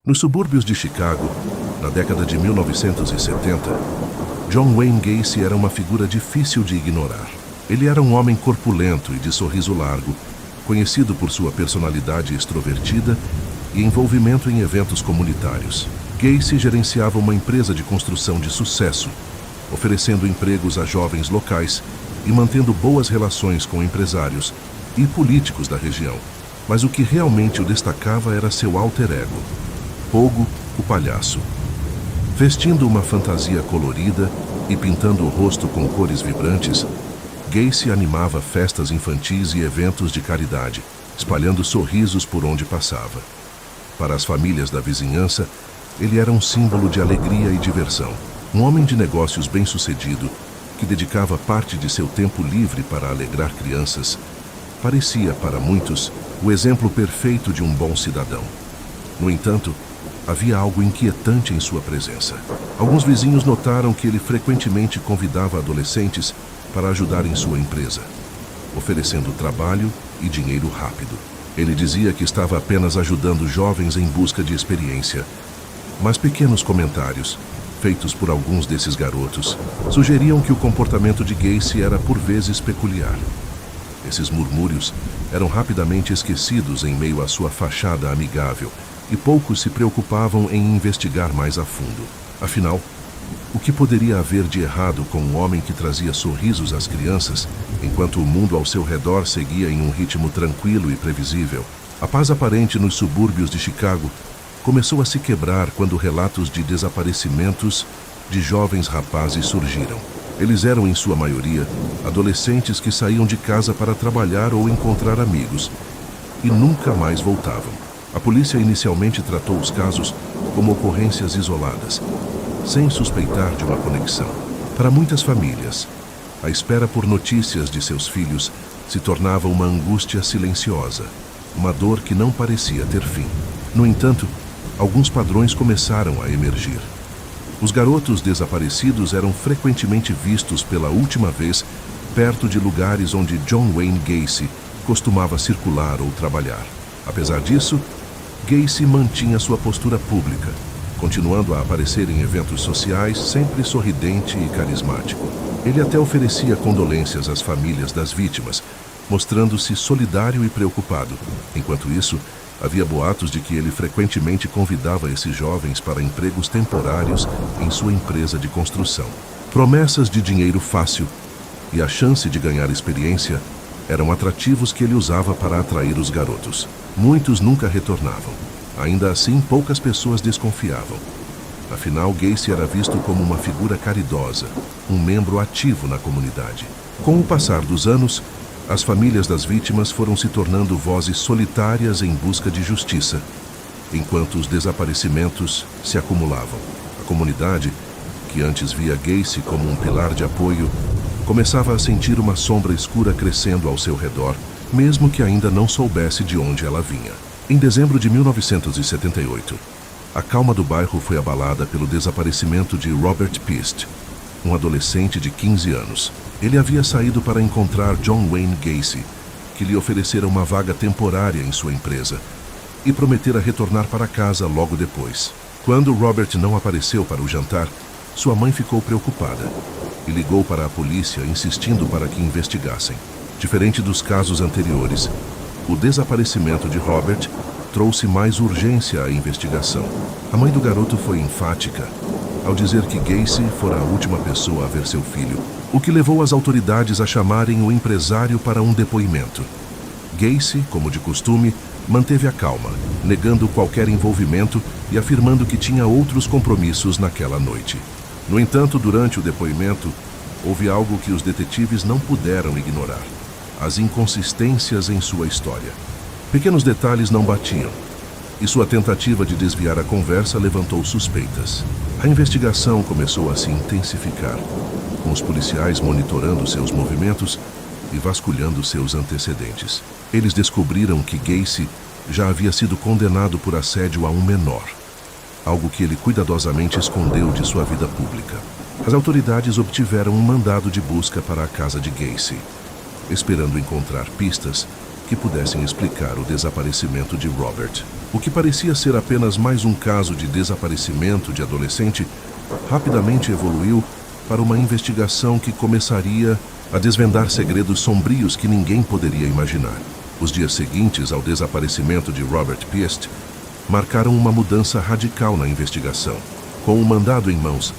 Nos subúrbios de Chicago, na década de 1970, John Wayne Gacy era uma figura difícil de ignorar. Ele era um homem corpulento e de sorriso largo, conhecido por sua personalidade extrovertida e envolvimento em eventos comunitários. Gacy gerenciava uma empresa de construção de sucesso, oferecendo empregos a jovens locais e mantendo boas relações com empresários e políticos da região. Mas o que realmente o destacava era seu alter ego, Pogo, o palhaço. Vestindo uma fantasia colorida e pintando o rosto com cores vibrantes, Gacy animava festas infantis e eventos de caridade, espalhando sorrisos por onde passava. Para as famílias da vizinhança, ele era um símbolo de alegria e diversão. Um homem de negócios bem-sucedido, que dedicava parte de seu tempo livre para alegrar crianças, parecia, para muitos, o exemplo perfeito de um bom cidadão. No entanto, havia algo inquietante em sua presença. Alguns vizinhos notaram que ele frequentemente convidava adolescentes para ajudar em sua empresa, oferecendo trabalho e dinheiro rápido. Ele dizia que estava apenas ajudando jovens em busca de experiência, mas pequenos comentários, feitos por alguns desses garotos, sugeriam que o comportamento de Gacy era por vezes peculiar. Esses murmúrios eram rapidamente esquecidos em meio à sua fachada amigável, e poucos se preocupavam em investigar mais a fundo. Afinal, o que poderia haver de errado com um homem que trazia sorrisos às crianças, enquanto o mundo ao seu redor seguia em um ritmo tranquilo e previsível? A paz aparente nos subúrbios de Chicago começou a se quebrar quando relatos de desaparecimentos de jovens rapazes surgiram. Eles eram, em sua maioria, adolescentes que saíam de casa para trabalhar ou encontrar amigos e nunca mais voltavam. A polícia inicialmente tratou os casos como ocorrências isoladas, sem suspeitar de uma conexão. Para muitas famílias, a espera por notícias de seus filhos se tornava uma angústia silenciosa, uma dor que não parecia ter fim. No entanto, alguns padrões começaram a emergir. Os garotos desaparecidos eram frequentemente vistos pela última vez perto de lugares onde John Wayne Gacy costumava circular ou trabalhar. Apesar disso, Gacy mantinha sua postura pública, continuando a aparecer em eventos sociais, sempre sorridente e carismático. Ele até oferecia condolências às famílias das vítimas, mostrando-se solidário e preocupado. Enquanto isso, havia boatos de que ele frequentemente convidava esses jovens para empregos temporários em sua empresa de construção. Promessas de dinheiro fácil e a chance de ganhar experiência eram atrativos que ele usava para atrair os garotos. Muitos nunca retornavam. Ainda assim, poucas pessoas desconfiavam. Afinal, Gacy era visto como uma figura caridosa, um membro ativo na comunidade. Com o passar dos anos, as famílias das vítimas foram se tornando vozes solitárias em busca de justiça, enquanto os desaparecimentos se acumulavam. A comunidade, que antes via Gacy como um pilar de apoio, começava a sentir uma sombra escura crescendo ao seu redor, mesmo que ainda não soubesse de onde ela vinha. Em dezembro de 1978, a calma do bairro foi abalada pelo desaparecimento de Robert Pist, um adolescente de 15 anos. Ele havia saído para encontrar John Wayne Gacy, que lhe oferecera uma vaga temporária em sua empresa, e prometera retornar para casa logo depois. Quando Robert não apareceu para o jantar, sua mãe ficou preocupada e ligou para a polícia, insistindo para que investigassem. Diferente dos casos anteriores, o desaparecimento de Robert trouxe mais urgência à investigação. A mãe do garoto foi enfática ao dizer que Gacy fora a última pessoa a ver seu filho, o que levou as autoridades a chamarem o empresário para um depoimento. Gacy, como de costume, manteve a calma, negando qualquer envolvimento e afirmando que tinha outros compromissos naquela noite. No entanto, durante o depoimento, houve algo que os detetives não puderam ignorar: as inconsistências em sua história. Pequenos detalhes não batiam, e sua tentativa de desviar a conversa levantou suspeitas. A investigação começou a se intensificar, com os policiais monitorando seus movimentos e vasculhando seus antecedentes. Eles descobriram que Gacy já havia sido condenado por assédio a um menor, algo que ele cuidadosamente escondeu de sua vida pública. As autoridades obtiveram um mandado de busca para a casa de Gacy, esperando encontrar pistas que pudessem explicar o desaparecimento de Robert. O que parecia ser apenas mais um caso de desaparecimento de adolescente rapidamente evoluiu para uma investigação que começaria a desvendar segredos sombrios que ninguém poderia imaginar. Os dias seguintes ao desaparecimento de Robert Piest marcaram uma mudança radical na investigação. Com um mandado em mãos,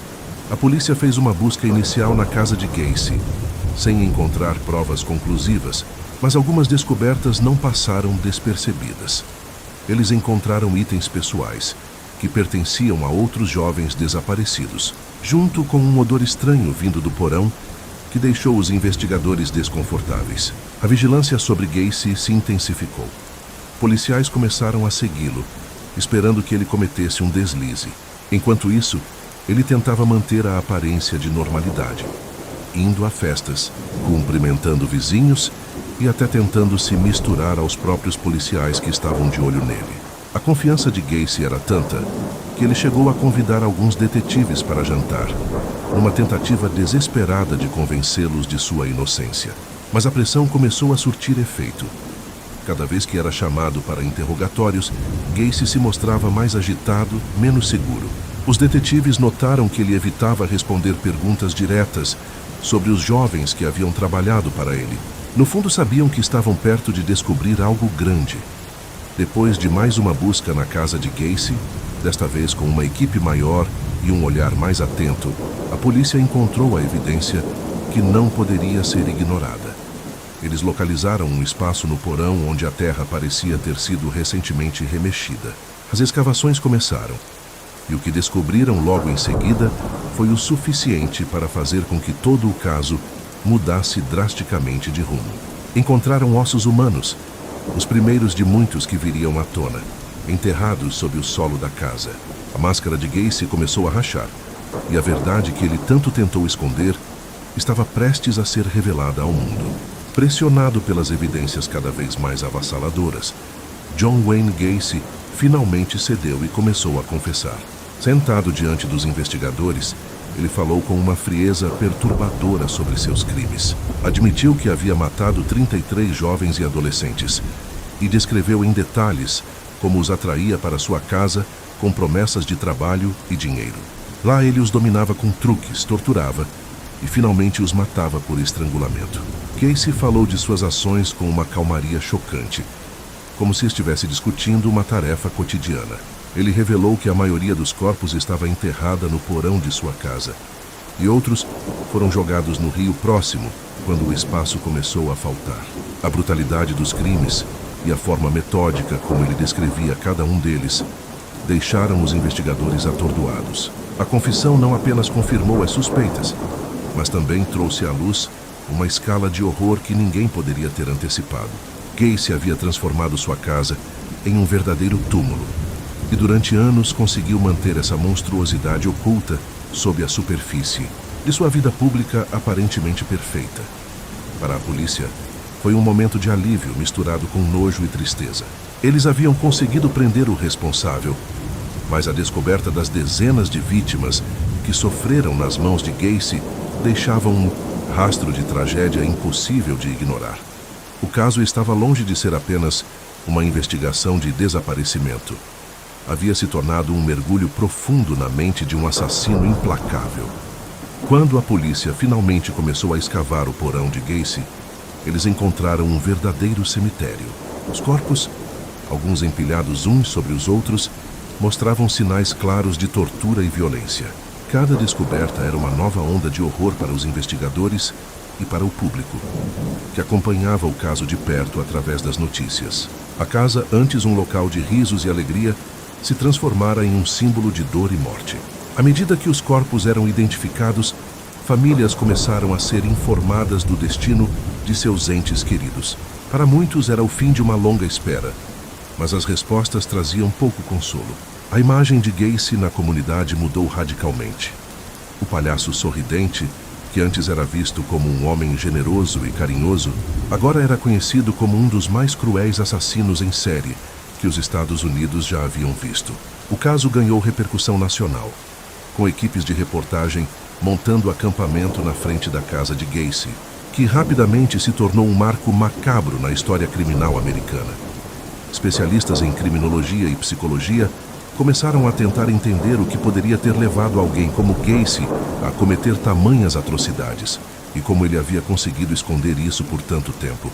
a polícia fez uma busca inicial na casa de Gacy, sem encontrar provas conclusivas, mas algumas descobertas não passaram despercebidas. Eles encontraram itens pessoais, que pertenciam a outros jovens desaparecidos, junto com um odor estranho vindo do porão, que deixou os investigadores desconfortáveis. A vigilância sobre Gacy se intensificou. Policiais começaram a segui-lo, esperando que ele cometesse um deslize. Enquanto isso, ele tentava manter a aparência de normalidade, indo a festas, cumprimentando vizinhos e até tentando se misturar aos próprios policiais que estavam de olho nele. A confiança de Gacy era tanta que ele chegou a convidar alguns detetives para jantar, numa tentativa desesperada de convencê-los de sua inocência. Mas a pressão começou a surtir efeito. Cada vez que era chamado para interrogatórios, Gacy se mostrava mais agitado, menos seguro. Os detetives notaram que ele evitava responder perguntas diretas sobre os jovens que haviam trabalhado para ele. No fundo, sabiam que estavam perto de descobrir algo grande. Depois de mais uma busca na casa de Gacy, desta vez com uma equipe maior e um olhar mais atento, a polícia encontrou a evidência que não poderia ser ignorada. Eles localizaram um espaço no porão onde a terra parecia ter sido recentemente remexida. As escavações começaram, e o que descobriram logo em seguida foi o suficiente para fazer com que todo o caso mudasse drasticamente de rumo. Encontraram ossos humanos, os primeiros de muitos que viriam à tona, enterrados sob o solo da casa. A máscara de Gacy começou a rachar, e a verdade que ele tanto tentou esconder estava prestes a ser revelada ao mundo. Pressionado pelas evidências cada vez mais avassaladoras, John Wayne Gacy finalmente cedeu e começou a confessar. Sentado diante dos investigadores, ele falou com uma frieza perturbadora sobre seus crimes. Admitiu que havia matado 33 jovens e adolescentes e descreveu em detalhes como os atraía para sua casa com promessas de trabalho e dinheiro. Lá ele os dominava com truques, torturava e finalmente os matava por estrangulamento. Gacy falou de suas ações com uma calmaria chocante, como se estivesse discutindo uma tarefa cotidiana. Ele revelou que a maioria dos corpos estava enterrada no porão de sua casa, e outros foram jogados no rio próximo quando o espaço começou a faltar. A brutalidade dos crimes e a forma metódica como ele descrevia cada um deles deixaram os investigadores atordoados. A confissão não apenas confirmou as suspeitas, mas também trouxe à luz uma escala de horror que ninguém poderia ter antecipado. Gacy havia transformado sua casa em um verdadeiro túmulo, e durante anos conseguiu manter essa monstruosidade oculta sob a superfície de sua vida pública aparentemente perfeita. Para a polícia, foi um momento de alívio misturado com nojo e tristeza. Eles haviam conseguido prender o responsável, mas a descoberta das dezenas de vítimas que sofreram nas mãos de Gacy deixava um rastro de tragédia impossível de ignorar. O caso estava longe de ser apenas uma investigação de desaparecimento. Havia se tornado um mergulho profundo na mente de um assassino implacável. Quando a polícia finalmente começou a escavar o porão de Gacy, eles encontraram um verdadeiro cemitério. Os corpos, alguns empilhados uns sobre os outros, mostravam sinais claros de tortura e violência. Cada descoberta era uma nova onda de horror para os investigadores e para o público, que acompanhava o caso de perto através das notícias. A casa, antes um local de risos e alegria, se transformara em um símbolo de dor e morte. À medida que os corpos eram identificados, famílias começaram a ser informadas do destino de seus entes queridos. Para muitos era o fim de uma longa espera, mas as respostas traziam pouco consolo. A imagem de Gacy na comunidade mudou radicalmente. O palhaço sorridente, que antes era visto como um homem generoso e carinhoso, agora era conhecido como um dos mais cruéis assassinos em série que os Estados Unidos já haviam visto. O caso ganhou repercussão nacional, com equipes de reportagem montando acampamento na frente da casa de Gacy, que rapidamente se tornou um marco macabro na história criminal americana. Especialistas em criminologia e psicologia começaram a tentar entender o que poderia ter levado alguém como Gacy a cometer tamanhas atrocidades e como ele havia conseguido esconder isso por tanto tempo.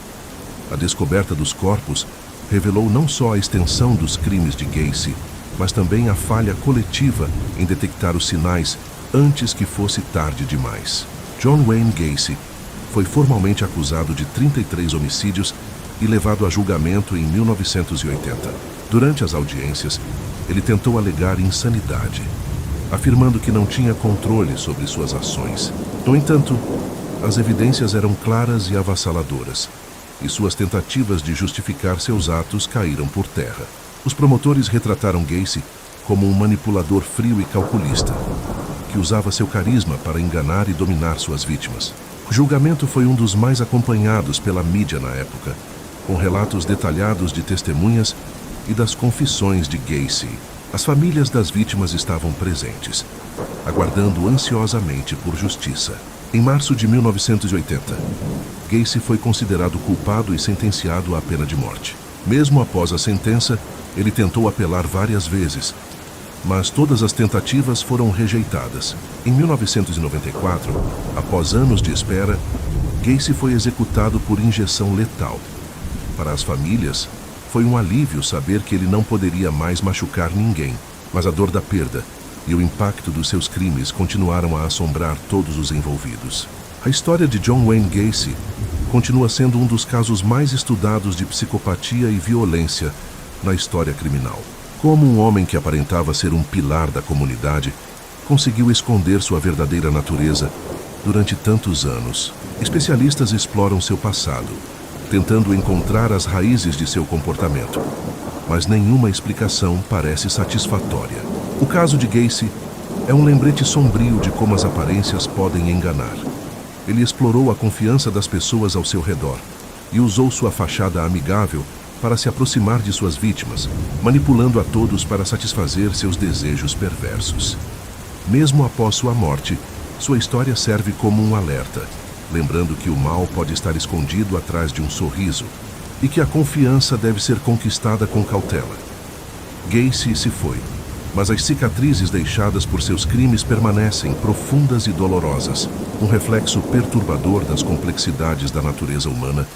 A descoberta dos corpos revelou não só a extensão dos crimes de Gacy, mas também a falha coletiva em detectar os sinais antes que fosse tarde demais. John Wayne Gacy foi formalmente acusado de 33 homicídios e levado a julgamento em 1980. Durante as audiências, ele tentou alegar insanidade, afirmando que não tinha controle sobre suas ações. No entanto, as evidências eram claras e avassaladoras, e suas tentativas de justificar seus atos caíram por terra. Os promotores retrataram Gacy como um manipulador frio e calculista, que usava seu carisma para enganar e dominar suas vítimas. O julgamento foi um dos mais acompanhados pela mídia na época, com relatos detalhados de testemunhas e das confissões de Gacy. As famílias das vítimas estavam presentes, aguardando ansiosamente por justiça. Em março de 1980, Gacy foi considerado culpado e sentenciado à pena de morte. Mesmo após a sentença, ele tentou apelar várias vezes, mas todas as tentativas foram rejeitadas. Em 1994, após anos de espera, Gacy foi executado por injeção letal. Para as famílias, foi um alívio saber que ele não poderia mais machucar ninguém, mas a dor da perda e o impacto dos seus crimes continuaram a assombrar todos os envolvidos. A história de John Wayne Gacy continua sendo um dos casos mais estudados de psicopatia e violência na história criminal. Como um homem que aparentava ser um pilar da comunidade conseguiu esconder sua verdadeira natureza durante tantos anos? Especialistas exploram seu passado, tentando encontrar as raízes de seu comportamento, mas nenhuma explicação parece satisfatória. O caso de Gacy é um lembrete sombrio de como as aparências podem enganar. Ele explorou a confiança das pessoas ao seu redor e usou sua fachada amigável para se aproximar de suas vítimas, manipulando a todos para satisfazer seus desejos perversos. Mesmo após sua morte, sua história serve como um alerta, lembrando que o mal pode estar escondido atrás de um sorriso e que a confiança deve ser conquistada com cautela. Gacy se foi, mas as cicatrizes deixadas por seus crimes permanecem profundas e dolorosas, um reflexo perturbador das complexidades da natureza humana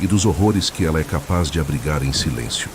e dos horrores que ela é capaz de abrigar em silêncio.